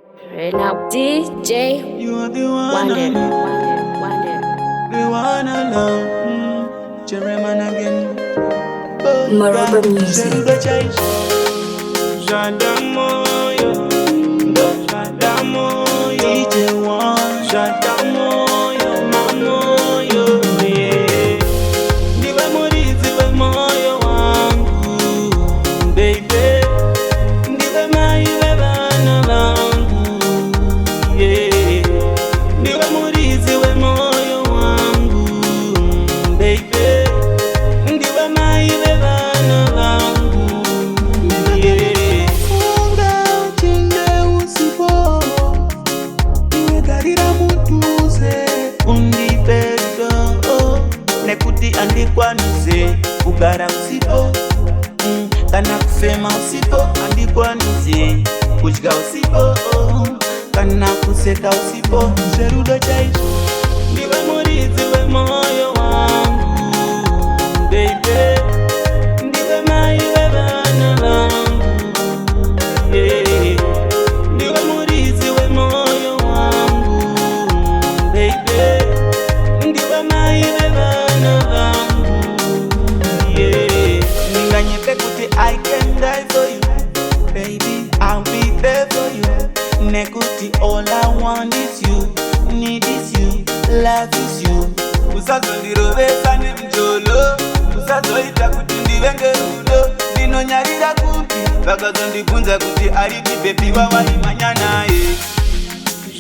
Right now, DJ You are the one Wonder, I love, Wonder. the one I love. Jerryman again. Maruba Music. Sheruda Chais. Shadamoyo, Shadamoyo, DJ One, Shadamoyo, Mamoyo, yeah. Ndiwe murithi we moyo wangu, baby. Ndiwe mai we bana bangu, yeah. Ndiwe murithi we moyo wangu, baby. Ndiwe mai we bana bangu, yeah. Funga uchinde usipo, iwe garira mutuze, undipedo, nekuti andikwanise, kugara usipo, kana kufema usipo, andikwanise, kudya usipo, kana kuseka usipo, Sheruda Chais. Ndiwe murithi we moyo wangu, baby. Ndiwe mai we bana bangu, yeah. Ndiwe murithi we moyo wangu, baby. Ndiwe mai we bana bangu, yeah. Ninganyepe kuti I can die for you, baby. I'll be there for you. Nekuti all I want is you, need is you, love is you. Usazondirovesa nemjolo, usazoita kuti ndivenge rudo. Ndinonyarira kupi, vakazondibvunza kuti ariti bebi wawaimanya naye.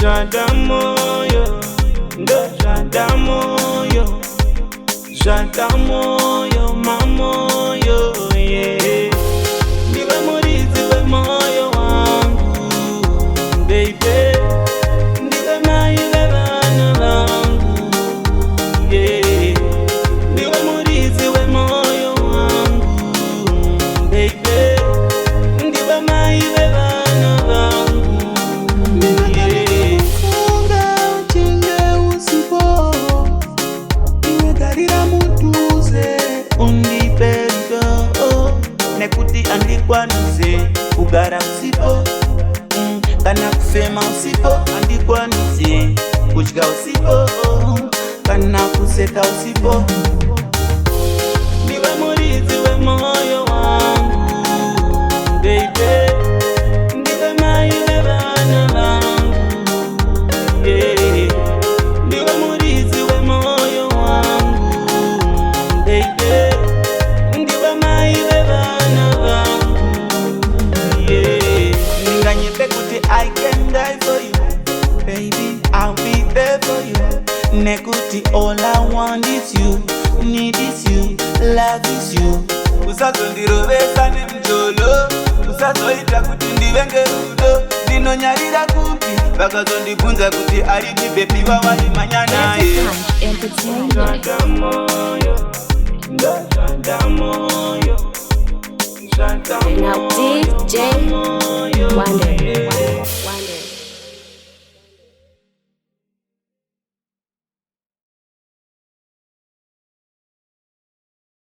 Shadamoyo, ndo Shadamoyo, Shadamoyo, mamoyo, yeah. Ndiwe murithi we moyo wangu, baby. Ndiwe mai we bana bangu, yeah. Ndiwe murithi we moyo wangu, baby. Ndiwe mai we bana bangu, yeah. Funga uchinde usipo, iwe garira mutuze, undipedo, nekuti andikwanise, kugara usipo, kana kufema usipo, andikwanise, kudya usipo, kana kuseka usipo. Ndiwe murithi we moyo wangu, baby. Ndiwe mai we bana bangu, yeah. Ndiwe murithi we moyo wangu, baby. Ndiwe mai we bana bangu, yeah. Ninganyepe kuti I can die for you, baby. I'll be there for you. Nekuti all I want is you, need is you, love is you. Usazondirovesa nemjolo, usazoita kuti ndivenge rudo. Ndinonyarira kupi, vakazondibvunza kuti ariti bebi wawaimanya naye. Entertainment. Shadamoyo, ndo Shadamoyo, Right now, DJ Shadamoyo, Wonder.